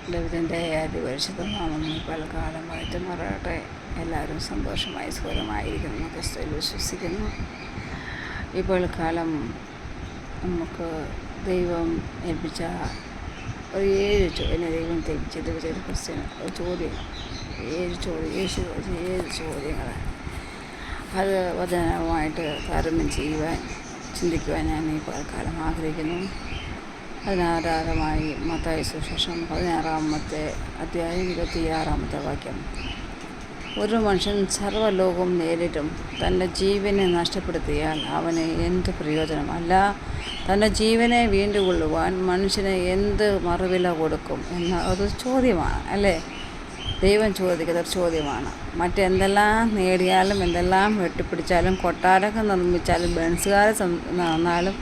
ദൈവത്തിൻ്റെ അതിപരിശുദ്ധ നാമം പലകാലമായിട്ട് മാറട്ടെ. എല്ലാവരും സന്തോഷമായി സുഖമായിരിക്കുന്നു ക്രിസ്തുവിൽ വിശ്വസിക്കുന്നു. ഇപ്പോൾ കാലം നമുക്ക് ദൈവം ഏൽപ്പിച്ച ഒരു 7 എന്നെ ദൈവം തെളിച്ചത് ഒരു ക്വസ്റ്റ്യൻ, ഒരു ചോദ്യം, 7 ചോദ്യങ്ങൾ അത് വചനവുമായിട്ട് താരതമ്യം ചെയ്യുവാൻ ചിന്തിക്കുവാൻ ഞാൻ ഈ കാലം ആഗ്രഹിക്കുന്നു. അതിനാധാരമായി മത്തായി സുവിശേഷം 16-ാമത്തെ അധ്യായം 26-ാമത്തെ വാക്യം. ഒരു മനുഷ്യൻ സർവ്വലോകം നേരിട്ടും തൻ്റെ ജീവനെ നഷ്ടപ്പെടുത്തിയാൽ അവന് എന്ത് പ്രയോജനം? അല്ല, തൻ്റെ ജീവനെ വീണ്ടുകൊള്ളുവാൻ മനുഷ്യന് എന്ത് മറുവില കൊടുക്കും എന്ന ഒരു ചോദ്യമാണ് അല്ലേ? ദൈവം ചോദിക്കുന്ന ഒരു ചോദ്യമാണ്. മറ്റെന്തെല്ലാം നേടിയാലും, എന്തെല്ലാം വെട്ടിപ്പിടിച്ചാലും, കൊട്ടാരമൊക്കെ നിർമ്മിച്ചാലും, ബെൻസുകാരെ നടന്നാലും,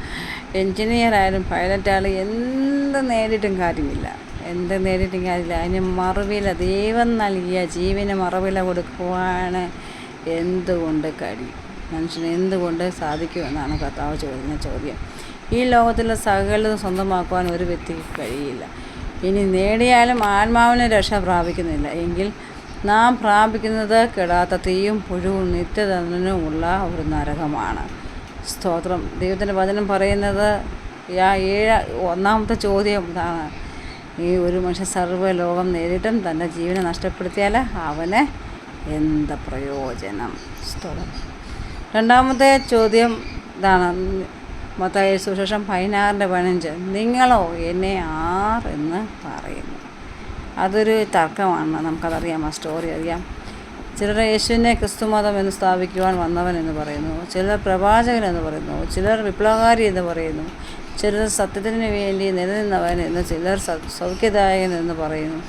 എൻജിനീയറായാലും, പൈലറ്റായാലും എന്ത് നേടിയിട്ടും കാര്യമില്ല. അതിന് മറുവില ദൈവം നൽകിയ ജീവന് മറുവില കൊടുക്കുവാൻ എന്തുകൊണ്ട് കഴിയും? മനുഷ്യന് എന്തുകൊണ്ട് സാധിക്കുമെന്നാണ് കർത്താവ് ചോദിക്കുന്ന ചോദ്യം. ഈ ലോകത്തിലെ സകലതും സ്വന്തമാക്കുവാൻ ഒരു വ്യക്തിക്ക് കഴിയില്ല. ഇനി നേടിയാലും ആത്മാവിന് രക്ഷ പ്രാപിക്കുന്നില്ല എങ്കിൽ നാം പ്രാപിക്കുന്നത് കെടാത്ത തീയും പുഴുവും നിത്യതനുമുള്ള ഒരു നരകമാണ്. സ്തോത്രം. ദൈവത്തിൻ്റെ വചനം പറയുന്നത് 1-ാമത്തെ ചോദ്യം ഇതാണ്: ഈ ഒരു മനുഷ്യൻ സർവ്വലോകം നേരിട്ടും തൻ്റെ ജീവനെ നഷ്ടപ്പെടുത്തിയാൽ അവന് എന്ത് പ്രയോജനം? സ്തോത്രം. 2-ാമത്തെ ചോദ്യം ഇതാണ്, മത്തായി സുവിശേഷം 16-15. നിങ്ങളോ എന്നെ ആർ എന്ന് പറയുന്നു? അതൊരു തർക്കമാണ്. നമുക്കതറിയാം, ആ സ്റ്റോറി അറിയാം. ചിലർ യേശുവിനെ ക്രിസ്തുമതം എന്ന് സ്ഥാപിക്കുവാൻ വന്നവൻ എന്ന് പറയുന്നു, ചിലർ പ്രവാചകൻ എന്ന് പറയുന്നു, ചിലർ വിപ്ലവകാരി എന്ന് പറയുന്നു, ചിലർ സത്യത്തിന് വേണ്ടി നിലനിന്നവൻ എന്ന്, ചിലർ സൗഖ്യദായകൻ എന്ന് പറയുന്നു.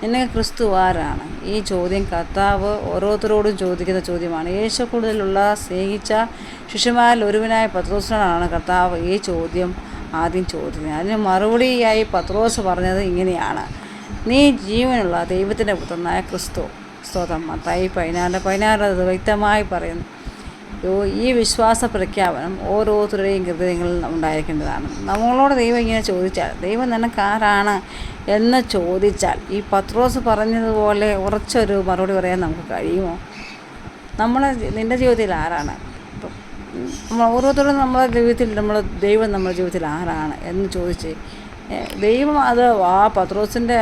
നിനക്ക് ക്രിസ്തു ആരാണ്? ഈ ചോദ്യം കർത്താവ് ഓരോരുത്തരോടും ചോദിക്കുന്ന ചോദ്യമാണ്. യേശു കൂടുതലുള്ള സ്നേഹിച്ച ശിഷ്യന്മാരിൽ ഒരുവനായ പത്രോസിനോടാണ് കർത്താവ് ഈ ചോദ്യം ആദ്യം ചോദിക്കുന്നത്. അതിന് മറുപടിയായി പത്രോസ് പറഞ്ഞത് ഇങ്ങനെയാണ്: നീ ജീവനുള്ള ദൈവത്തിൻ്റെ പുത്രനായ ക്രിസ്തു. സ്തോത്രം. മത്തായി 16 അത് വ്യക്തമായി പറയുന്നു. ഈ വിശ്വാസ പ്രഖ്യാപനം ഓരോരുത്തരുടെയും ഹൃദയങ്ങളിൽ ഉണ്ടായിരിക്കേണ്ടതാണ്. നമ്മളോട് ദൈവം ഇങ്ങനെ ചോദിച്ചാൽ, ദൈവം നിനക്ക് ആരാണ് എന്ന് ചോദിച്ചാൽ, ഈ പത്രോസ് പറഞ്ഞതുപോലെ ഉറച്ചൊരു മറുപടി പറയാൻ നമുക്ക് കഴിയുമോ? നിൻ്റെ ജീവിതത്തിൽ ആരാണ്? ഇപ്പം നമ്മൾ ഓരോരുത്തരും നമ്മളെ ജീവിതത്തിൽ ദൈവം നമ്മുടെ ജീവിതത്തിൽ ആരാണ് എന്ന് ചോദിച്ച് ദൈവം അത് പത്രോസിൻ്റെ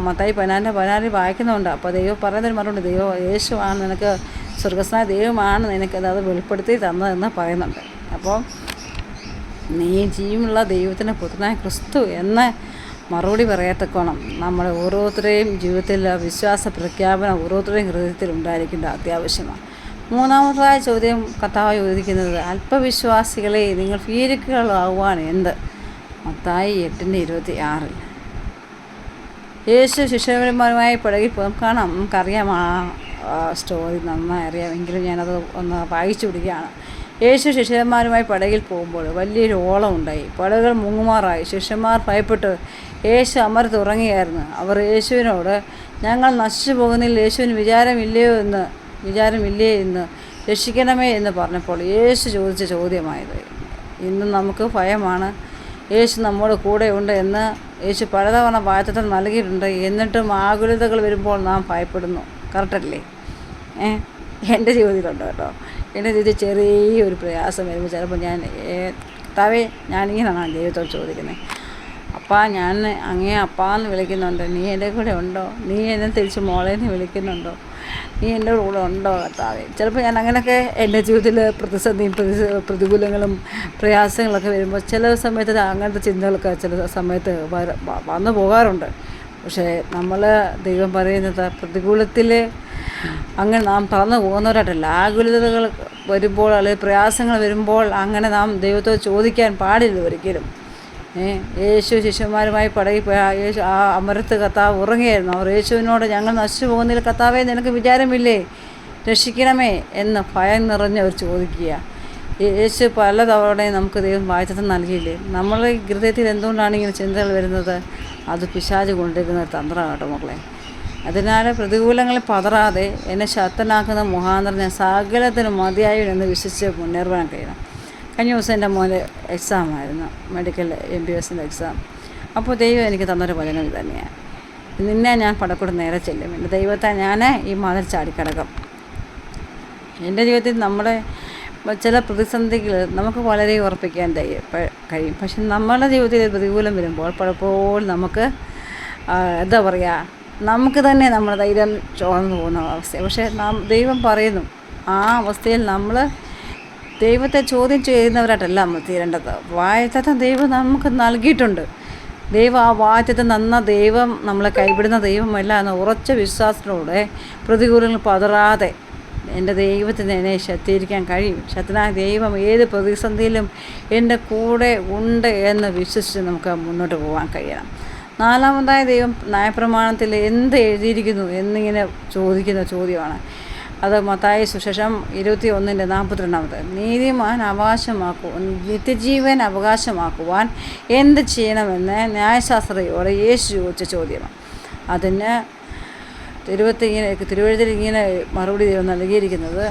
മത്തായി 16 വായിക്കുന്നുണ്ട്. അപ്പോൾ ദൈവം പറയുന്നൊരു മറുപടി, ദൈവം യേശുവാണ് നിനക്ക്, സ്വർഗസ്നായ ദൈവമാണ് നിനക്കത് വെളിപ്പെടുത്തി തന്നതെന്ന് പറയുന്നുണ്ട്. അപ്പോൾ നീ ജീവനുള്ള ദൈവത്തിൻ്റെ പുത്രനായ ക്രിസ്തു എന്ന് മറുപടി പറയത്തക്കോണം നമ്മൾ ഓരോരുത്തരുടെയും ജീവിതത്തിൽ വിശ്വാസ പ്രഖ്യാപനം ഓരോരുത്തരുടെയും ഹൃദയത്തിൽ ഉണ്ടായിരിക്കേണ്ട അത്യാവശ്യമാണ്. 3-ാമതായ ചോദ്യം കർത്താവ് ചോദിക്കുന്നത്: അല്പവിശ്വാസികളെ, നിങ്ങൾ ഭീരുക്കളാകുവാൻ എന്ത്? മത്തായി 8:26. യേശു ശിഷ്യന്മാരുമായി പടകിൽ പോകും കാണാം. നമുക്കറിയാം, ആ സ്റ്റോറി നന്നായി അറിയാമെങ്കിലും ഞാനത് ഒന്ന് വായിച്ചു പിടിക്കുകയാണ്. യേശു ശിഷ്യന്മാരുമായി പടകിൽ പോകുമ്പോൾ വലിയൊരു ഓളം ഉണ്ടായി. പടകുകൾ മുങ്ങുമാറായി. ശിഷ്യന്മാർ ഭയപ്പെട്ട് യേശു അമരത്ത് ഉറങ്ങിയായിരുന്നു. അവർ യേശുവിനോട്, ഞങ്ങൾ നശിച്ചു പോകുന്നതിൽ യേശുവിന് വിചാരമില്ലേ എന്ന് രക്ഷിക്കണമേ എന്ന് പറഞ്ഞപ്പോൾ യേശു ചോദിച്ച ചോദ്യമായത്. ഇന്നും നമുക്ക് ഭയമാണ്. യേശു നമ്മുടെ കൂടെ ഉണ്ട് എന്ന് യേശു പലതവണ വാഗ്ദത്തം നൽകിയിട്ടുണ്ട്. എന്നിട്ടും ആകുലതകൾ വരുമ്പോൾ നാം ഭയപ്പെടുന്നു. കറക്റ്റല്ലേ? എൻ്റെ ജീവിതത്തിലുണ്ട് കേട്ടോ. എൻ്റെ ജീവിതത്തിൽ ചെറിയൊരു പ്രയാസം വരുമ്പോൾ ചിലപ്പോൾ ഞാനിങ്ങനെയാണ് ദൈവത്തോട് ചോദിക്കുന്നത്: അപ്പാ, ഞാൻ അങ്ങേ അപ്പാന്ന് വിളിക്കുന്നുണ്ട്, നീ എൻ്റെ കൂടെ ഉണ്ടോ? നീ എന്നെ തിരിച്ച് മോളേന്ന് വിളിക്കുന്നുണ്ടോ? നീ എൻ്റെ കൂടെ ഉണ്ടോ കർത്താവേ? ചിലപ്പോൾ ഞാൻ അങ്ങനെയൊക്കെ എൻ്റെ ജീവിതത്തിൽ പ്രതികൂലങ്ങളും പ്രയാസങ്ങളൊക്കെ വരുമ്പോൾ ചില സമയത്ത് അങ്ങനത്തെ ചിന്തകളൊക്കെ ചില സമയത്ത് വന്നു പോകാറുണ്ട്. പക്ഷേ ദൈവം പറയുന്നത്, പ്രതികൂലത്തിൽ അങ്ങനെ നാം തളർന്നു പോകുന്നവരായിട്ടല്ല. ആകുലതകൾ വരുമ്പോൾ അല്ലെങ്കിൽ പ്രയാസങ്ങൾ വരുമ്പോൾ അങ്ങനെ നാം ദൈവത്തോട് ചോദിക്കാൻ പാടില്ല ഒരിക്കലും. യേശു ശിഷ്യന്മാരുമായി പടകിൽ പോയ യേശു ആ അമരത്ത് കർത്താവ് ഉറങ്ങിയായിരുന്നു. അവർ യേശുവിനോട്, ഞങ്ങൾ നശിച്ചു പോകുന്നതിൽ കർത്താവേ നിനക്ക് വിചാരമില്ലേ, രക്ഷിക്കണമേ എന്ന് ഭയം നിറഞ്ഞവർ ചോദിക്കുക. യേശു പലതവണയും നമുക്ക് ദൈവം വാഗ്ദത്തം നൽകിയില്ലേ? നമ്മളെ ഹൃദയത്തിൽ എന്തുകൊണ്ടാണ് ഇങ്ങനെ ചിന്തകൾ വരുന്നത്? അത് പിശാച് കൊണ്ടിരിക്കുന്ന ഒരു തന്ത്രമാണ് കേട്ടോ മക്കളെ. അതിനാൽ പ്രതികൂലങ്ങളിൽ പതറാതെ എന്നെ ശക്തനാക്കുന്ന മുഖാന്തരം ഞാൻ സകലത്തിനും മതിയായി എന്ന് വിശ്വസിച്ച് മുന്നേറുവാൻ കഴിയണം. കഴിഞ്ഞ ദിവസം എൻ്റെ മോൻ്റെ എക്സാമായിരുന്നു, മെഡിക്കൽ MBBS എക്സാം. അപ്പോൾ ദൈവം എനിക്ക് തന്നൊരു വചനം തന്നെയാണ്: നിന്നെ ഞാൻ പടക്കൂടെ നേരെ ചെല്ലും, എൻ്റെ ദൈവത്തെ ഞാൻ ഈ മതിൽ ചാടിക്കടക്കും. എൻ്റെ ജീവിതത്തിൽ നമ്മുടെ ചില പ്രതിസന്ധികൾ നമുക്ക് വളരെ ഉറപ്പിക്കാൻ കഴിയും. പക്ഷെ നമ്മുടെ ജീവിതത്തിൽ പ്രതികൂലം വരുമ്പോൾ പലപ്പോഴും നമുക്ക് എന്താ പറയുക, നമുക്ക് തന്നെ നമ്മുടെ ധൈര്യം ചോർന്നു പോകുന്ന അവസ്ഥ. പക്ഷേ ദൈവം പറയുന്നു, ആ അവസ്ഥയിൽ നമ്മൾ ദൈവത്തെ ചോദ്യം ചെയ്യുന്നവരായിട്ടല്ല നമ്മൾ തീരേണ്ടത്. വാഗ്ദത്തം ദൈവം നമുക്ക് നൽകിയിട്ടുണ്ട്. ദൈവം ആ വാഗ്ദത്തം തന്ന ദൈവം നമ്മളെ കൈവിടുന്ന ദൈവമല്ല എന്ന ഉറച്ച വിശ്വാസത്തിലൂടെ പ്രതികൂലങ്ങൾ പതറാതെ എൻ്റെ ദൈവത്തിന് എന്നെ ശക്തീകരിക്കാൻ കഴിയും. ശക്തനായ ദൈവം ഏത് പ്രതിസന്ധിയിലും എൻ്റെ കൂടെ ഉണ്ട് എന്ന് വിശ്വസിച്ച് നമുക്ക് മുന്നോട്ട് പോകാൻ കഴിയണം. നാലാമതായ ദൈവം ന്യായപ്രമാണത്തിൽ എന്ത് എഴുതിയിരിക്കുന്നു എന്നിങ്ങനെ ചോദിക്കുന്ന ചോദ്യമാണ്. അത് മത്തായി സുവിശേഷം 21:42. നീതിമാൻ നിത്യജീവൻ അവകാശമാക്കുവാൻ എന്ത് ചെയ്യണമെന്ന് ന്യായശാസ്ത്രയോടെ യേശു ചോദിച്ച ചോദ്യമാണ്. അതിന് തിരുവഴുത്തിൽ ഇങ്ങനെ മറുപടി നൽകിയിരിക്കുന്നത്,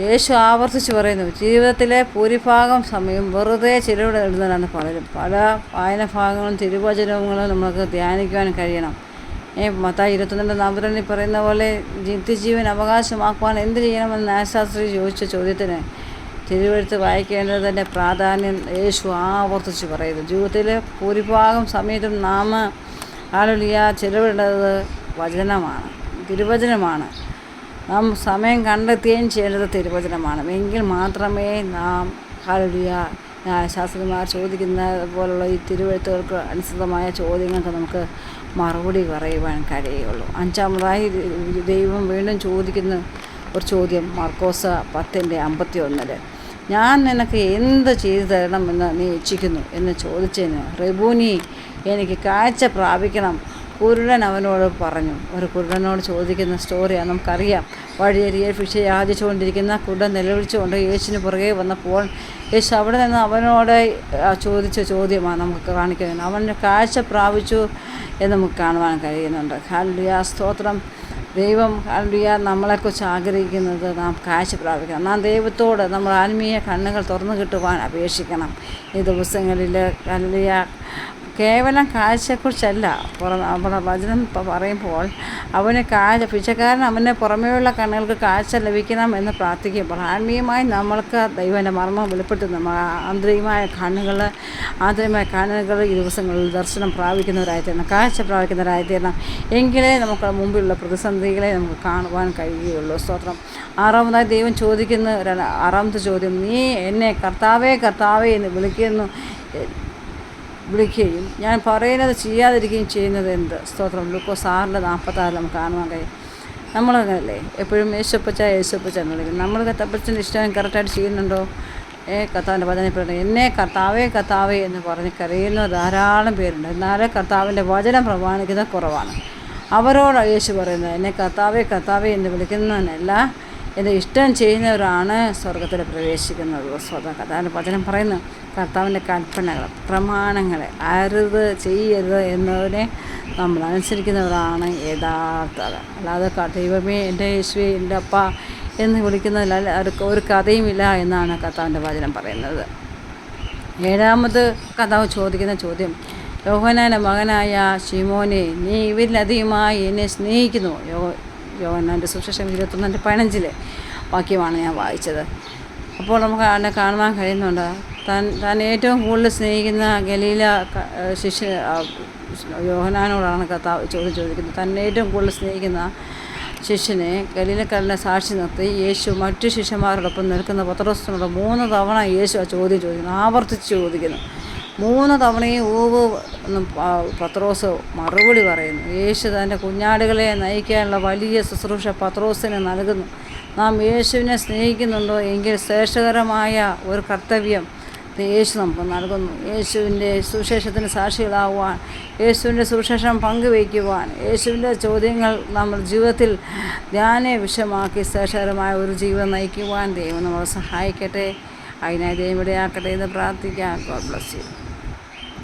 യേശു ആവർത്തിച്ച് പറയുന്നു, ജീവിതത്തിലെ ഭൂരിഭാഗം സമയം വെറുതെ ചിലവിടുന്നതാണ് പലരും. പല വായനഭാഗങ്ങളും തിരുവചനങ്ങളും നമുക്ക് ധ്യാനിക്കുവാൻ കഴിയണം. മത്തായി 22:42 പറയുന്ന പോലെ നിത്യജീവൻ അവകാശമാക്കുവാൻ എന്ത് ചെയ്യണമെന്ന് ന്യായശാസ്ത്രി ചോദിച്ച ചോദ്യത്തിന് തിരുവെഴുത്ത് വായിക്കേണ്ടതിൻ്റെ പ്രാധാന്യം യേശു ആവർത്തിച്ച് പറയുന്നു. ജീവിതത്തിലെ ഭൂരിഭാഗം സമയത്തും നാം ചിലവിടേണ്ടത് വചനമാണ്, തിരുവചനമാണ്. നാം സമയം കണ്ടെത്തുകയും ചെയ്യേണ്ടത് തിരുവചനമാണ്. എങ്കിൽ മാത്രമേ നാം ശാസ്ത്രജ്ഞന്മാർ ചോദിക്കുന്ന പോലുള്ള ഈ തിരുവെഴുത്തുകൾക്ക് അനുസൃതമായ ചോദ്യങ്ങൾക്ക് നമുക്ക് മറുപടി പറയുവാൻ കഴിയുള്ളൂ. അഞ്ചാമതായി ദൈവം വീണ്ടും ചോദിക്കുന്ന ഒരു ചോദ്യം മർക്കോസ് 10:51. ഞാൻ നിനക്ക് എന്ത് ചെയ്തു തരണമെന്ന് നീ ഇച്ഛിക്കുന്നു എന്ന് ചോദിച്ചതിന് റബൂനി, എനിക്ക് കാഴ്ച പ്രാപിക്കണം, കുരുടൻ അവനോട് പറഞ്ഞു. ഒരു കുരുടനോട് ചോദിക്കുന്ന സ്റ്റോറിയാണ് നമുക്കറിയാം. വഴിയരിയെ ഭിക്ഷ യാചിച്ചുകൊണ്ടിരിക്കുന്ന കുരുടൻ നിലവിളിച്ചുകൊണ്ട് യേശുവിന് പുറകെ വന്നപ്പോൾ യേശു അവിടെ നിന്ന് അവനോട് ചോദിച്ച ചോദ്യമാണ് നമുക്ക് കാണിക്കുന്നത്. അവൻ്റെ കാഴ്ച പ്രാപിച്ചു എന്ന് നമുക്ക് കാണുവാൻ കഴിയുന്നുണ്ട്. ഹല്ലേലൂയ, സ്തോത്രം. ദൈവം ഹല്ലേലൂയ നമ്മളെക്കുറിച്ച് ആഗ്രഹിക്കുന്നത് നാം കാഴ്ച പ്രാപിക്കണം. നാം ദൈവത്തോട് നമ്മൾ ആത്മീയ കണ്ണുകൾ തുറന്നു കിട്ടുവാൻ അപേക്ഷിക്കണം. ഈ ദിവസങ്ങളിൽ ഹല്ലേലൂയ കേവലം കാഴ്ചയെക്കുറിച്ചല്ല നമ്മുടെ വചനം പറയുമ്പോൾ അവന് ഭിക്ഷക്കാരൻ അവന് പുറമേയുള്ള കണ്ണുകൾക്ക് കാഴ്ച ലഭിക്കണം എന്ന് പ്രാർത്ഥിക്കുമ്പോൾ ആത്മീയമായി നമ്മൾക്ക് ദൈവൻ്റെ മർമ്മം വെളിപ്പെടുത്തുന്ന ആന്തരികമായ കണ്ണുകൾ ഈ ദിവസങ്ങളിൽ ദർശനം പ്രാപിക്കുന്നവരായിത്തീരണം, കാഴ്ച പ്രാപിക്കുന്നവരായിത്തീരണം. എങ്കിലേ നമുക്ക് മുമ്പിലുള്ള പ്രതിസന്ധികളെ നമുക്ക് കാണുവാൻ കഴിയുകയുള്ളൂ. സ്തോത്രം. ആറാമതായി ദൈവം ചോദിക്കുന്ന ആറാമത്തെ ചോദ്യം, നീ എന്നെ കർത്താവേ കർത്താവേ എന്ന് വിളിക്കുകയും ഞാൻ പറയുന്നത് ചെയ്യാതിരിക്കുകയും ചെയ്യുന്നത് എന്ത്? സ്തോത്രം. ലൂക്കോസ് 6:46 നമുക്ക് കാണുവാൻ കഴിയും. നമ്മളങ്ങനല്ലേ എപ്പോഴും യേശുപ്പച്ച എന്ന് വിളിക്കും. നമ്മൾ കത്തപ്പച്ചൻ്റെ ഇഷ്ടം കറക്റ്റായിട്ട് ചെയ്യുന്നുണ്ടോ? കർത്താവിൻ്റെ വചനപ്പെടുന്നത് എന്നെ കർത്താവേ കർത്താവേ എന്ന് പറഞ്ഞ് കരയുന്ന ധാരാളം പേരുണ്ട്. എന്നാലും കർത്താവിൻ്റെ വചനം പ്രമാണിക്കുന്നത് കുറവാണ്. അവരോട് യേശു പറയുന്നത് എന്നെ കർത്താവേ കർത്താവേ എന്ന് വിളിക്കുന്നതിനല്ല, എൻ്റെ ഇഷ്ടം ചെയ്യുന്നവരാണ് സ്വർഗത്തിൽ പ്രവേശിക്കുന്നത്. കർത്താവിൻ്റെ വചനം പറയുന്നു, കർത്താവിൻ്റെ കൽപ്പനകൾ പ്രമാണങ്ങളെ അരുത് ചെയ്യരുത് എന്നതിനെ നമ്മൾ അനുസരിക്കുന്നവരാണ് യഥാർത്ഥത. അല്ലാതെ ദൈവമേ എൻ്റെ യേശുവേ എൻ്റെ അപ്പ എന്ന് വിളിക്കുന്നതിൽ ഒരു കഥയുമില്ല എന്നാണ് കർത്താവിൻ്റെ വചനം പറയുന്നത്. ഏഴാമത് കർത്താവ് ചോദിക്കുന്ന ചോദ്യം, യോഹന്നാൻ്റെ മകനായ ശിമോനെ, നീ ഇവരിലധികമായി എന്നെ സ്നേഹിക്കുന്നു. യോഹന്നാൻ്റെ സുവിശേഷം 21:15 വാക്യമാണ് ഞാൻ വായിച്ചത്. അപ്പോൾ നമുക്ക് അതിനെ കാണുവാൻ കഴിയുന്നുണ്ട്. താൻ ഏറ്റവും കൂടുതൽ സ്നേഹിക്കുന്ന ഗലീല യോഹന്നാനോടാണ് കർത്താവ് ചോദിക്കുന്നത്. തന്നെ ഏറ്റവും കൂടുതൽ സ്നേഹിക്കുന്ന ശിഷ്യനെ ഗലീലക്കാരനെ സാക്ഷി നിർത്തി യേശു മറ്റു ശിഷ്യന്മാരോടൊപ്പം നിൽക്കുന്ന പത്രോസിനോട് 3 തവണ യേശു ആ ചോദ്യം ചോദിക്കുന്നു, ആവർത്തിച്ച് ചോദിക്കുന്നു. 3 തവണയും പത്രോസ് മറുപടി പറയുന്നു. യേശു തൻ്റെ കുഞ്ഞാടുകളെ നയിക്കാനുള്ള വലിയ ശുശ്രൂഷ പത്രോസിന് നൽകുന്നു. നാം യേശുവിനെ സ്നേഹിക്കുന്നുണ്ടോ എങ്കിൽ ശ്രേഷ്ഠകരമായ ഒരു കർത്തവ്യം യേശു നമുക്ക് നൽകുന്നു. യേശുവിൻ്റെ സുവിശേഷത്തിന് സാക്ഷികളാകുവാൻ, യേശുവിൻ്റെ സുവിശേഷം പങ്കുവയ്ക്കുവാൻ, യേശുവിൻ്റെ ചോദ്യങ്ങൾ നമ്മൾ ജീവിതത്തിൽ വിഷയമാക്കി ശ്രേഷ്ഠകരമായ ഒരു ജീവിതം നയിക്കുവാൻ ദൈവം നമ്മളെ സഹായിക്കട്ടെ. അതിനായി ദൈവം ഇടയാക്കട്ടെ എന്ന് പ്രാർത്ഥിക്കാം. God bless you.